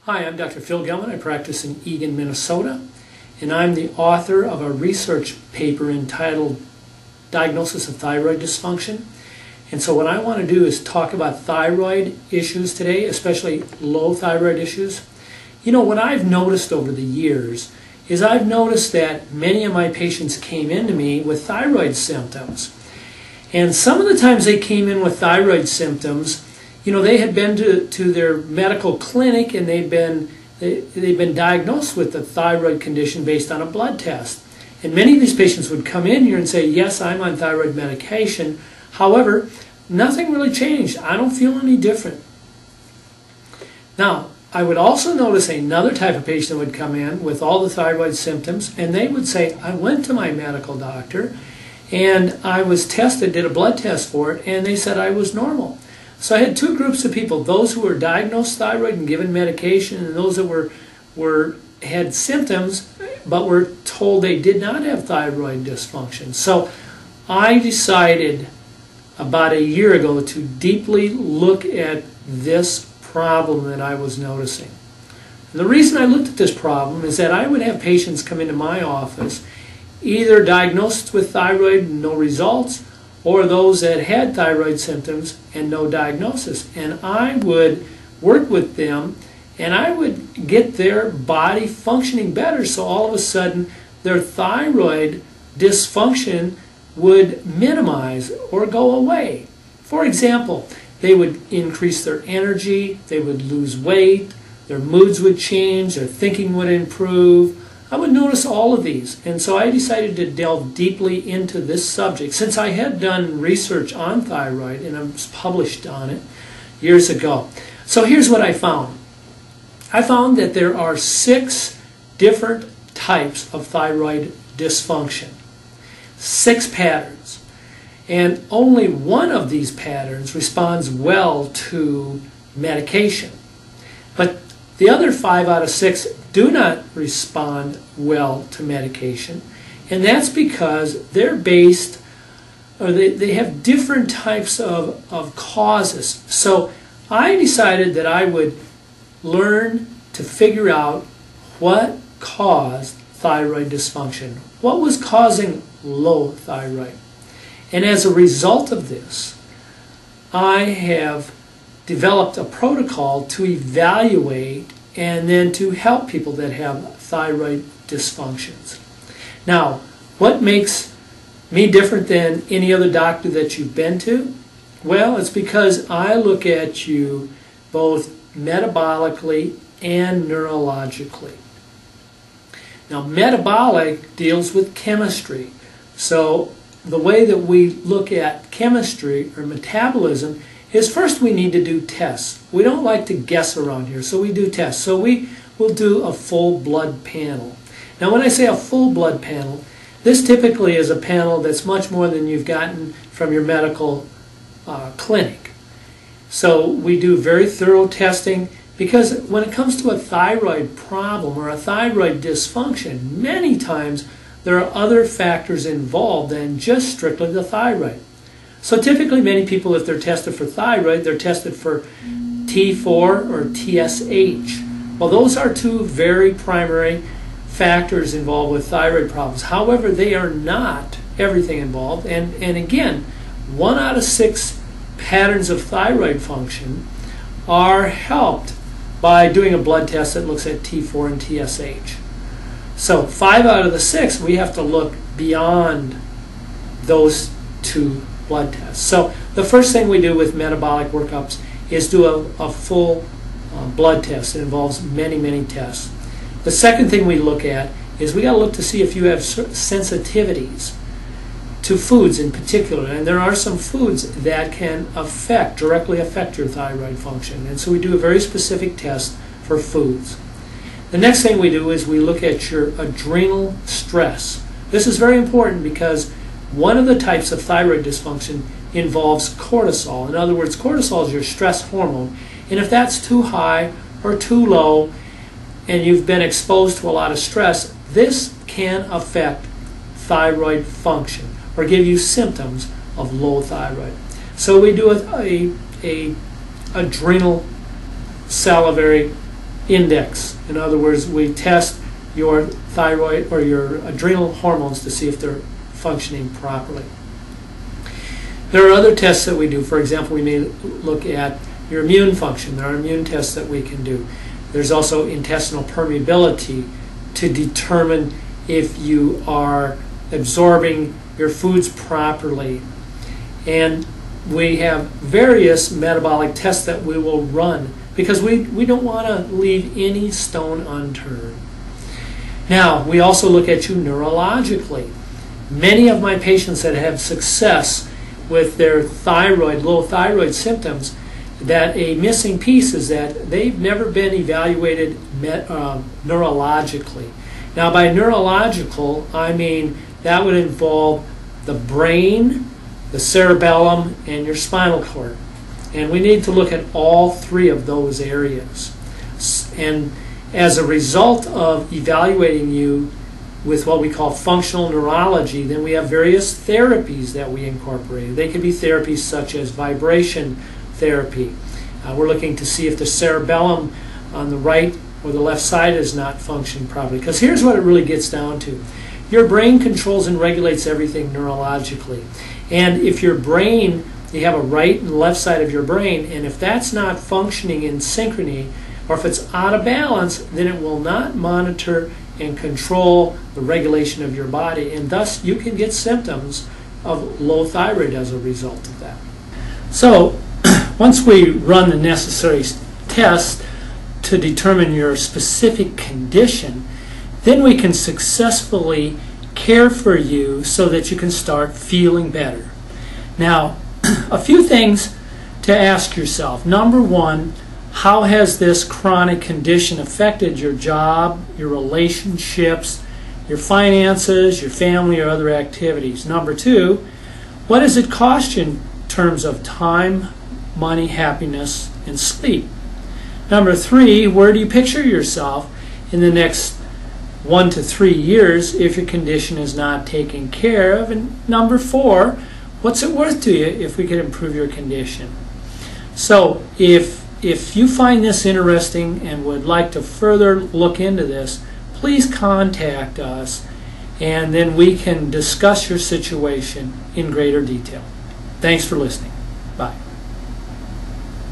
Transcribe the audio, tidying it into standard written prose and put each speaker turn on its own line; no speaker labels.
Hi, I'm Dr. Phil Gilman. I practice in Eagan, Minnesota, and I'm the author of a research paper entitled Diagnosis of Thyroid Dysfunction. And so what I want to do is talk about thyroid issues today, especially low thyroid issues. You know, what I've noticed over the years is I've noticed that many of my patients came into me with thyroid symptoms. And some of the times they came in with thyroid symptoms, you know, they had been to their medical clinic and they've been diagnosed with a thyroid condition based on a blood test. And many of these patients would come in here and say, yes, I'm on thyroid medication. However, nothing really changed. I don't feel any different. Now, I would also notice another type of patient would come in with all the thyroid symptoms, and they would say, I went to my medical doctor and I was tested, did a blood test for it, and they said I was normal. So I had two groups of people, those who were diagnosed thyroid and given medication, and those that had symptoms but were told they did not have thyroid dysfunction. So I decided about a year ago to deeply look at this problem that I was noticing. And the reason I looked at this problem is that I would have patients come into my office either diagnosed with thyroid and no results, or those that had thyroid symptoms and no diagnosis. And I would work with them and I would get their body functioning better, so all of a sudden their thyroid dysfunction would minimize or go away. For example, they would increase their energy, they would lose weight, their moods would change, their thinking would improve. I would notice all of these, and so I decided to delve deeply into this subject since I had done research on thyroid and I was published on it years ago. So here's what I found. I found that there are 6 different types of thyroid dysfunction, 6 patterns, and only one of these patterns responds well to medication. But the other 5 out of 6 do not respond well to medication, and that's because they're based, or they have different types of causes. So I decided that I would learn to figure out what caused thyroid dysfunction, what was causing low thyroid. And as a result of this, I have developed a protocol to evaluate and then to help people that have thyroid dysfunctions. Now, what makes me different than any other doctor that you've been to? Well, it's because I look at you both metabolically and neurologically. Now, metabolic deals with chemistry. So the way that we look at chemistry or metabolism is first we need to do tests. We don't like to guess around here, so we do tests. So we will do a full blood panel. Now when I say a full blood panel, this typically is a panel that's much more than you've gotten from your medical clinic. So we do very thorough testing because when it comes to a thyroid problem or a thyroid dysfunction, many times there are other factors involved than just strictly the thyroid. So typically many people, if they're tested for thyroid, they're tested for T4 or TSH. Well, those are 2 very primary factors involved with thyroid problems. However, they are not everything involved. And again, 1 out of 6 patterns of thyroid function are helped by doing a blood test that looks at T4 and TSH. So 5 out of the 6, we have to look beyond those 2 blood tests. So the first thing we do with metabolic workups is do a full blood test. It involves many, many tests. The second thing we look at is we got to look to see if you have sensitivities to foods in particular. And there are some foods that can directly affect your thyroid function. And so we do a very specific test for foods. The next thing we do is we look at your adrenal stress. This is very important because one of the types of thyroid dysfunction involves cortisol. In other words, cortisol is your stress hormone. And if that's too high or too low and you've been exposed to a lot of stress, this can affect thyroid function or give you symptoms of low thyroid. So we do a adrenal salivary index. In other words, we test your thyroid or your adrenal hormones to see if they're functioning properly. There are other tests that we do. For example, we may look at your immune function. There are immune tests that we can do. There's also intestinal permeability to determine if you are absorbing your foods properly. And we have various metabolic tests that we will run because we don't want to leave any stone unturned. Now, we also look at you neurologically. Many of my patients that have success with their thyroid, low thyroid symptoms, that a missing piece is that they've never been evaluated neurologically. Now, by neurological, I mean that would involve the brain, the cerebellum, and your spinal cord. And we need to look at all three of those areas. And as a result of evaluating you with what we call functional neurology, then we have various therapies that we incorporate. They can be therapies such as vibration therapy. We're looking to see if the cerebellum on the right or the left side is not functioning properly. Because here's what it really gets down to. Your brain controls and regulates everything neurologically. And if your brain, you have a right and left side of your brain, and if that's not functioning in synchrony, or if it's out of balance, then it will not monitor and control the regulation of your body, and thus you can get symptoms of low thyroid as a result of that. So once we run the necessary tests to determine your specific condition, then we can successfully care for you so that you can start feeling better. Now, a few things to ask yourself. Number one, how has this chronic condition affected your job, your relationships, your finances, your family, or other activities? Number two, what does it cost you in terms of time, money, happiness, and sleep? Number three, where do you picture yourself in the next 1 to 3 years if your condition is not taken care of? And number four, what's it worth to you if we could improve your condition? So if you find this interesting and would like to further look into this, please contact us and then we can discuss your situation in greater detail. Thanks for listening.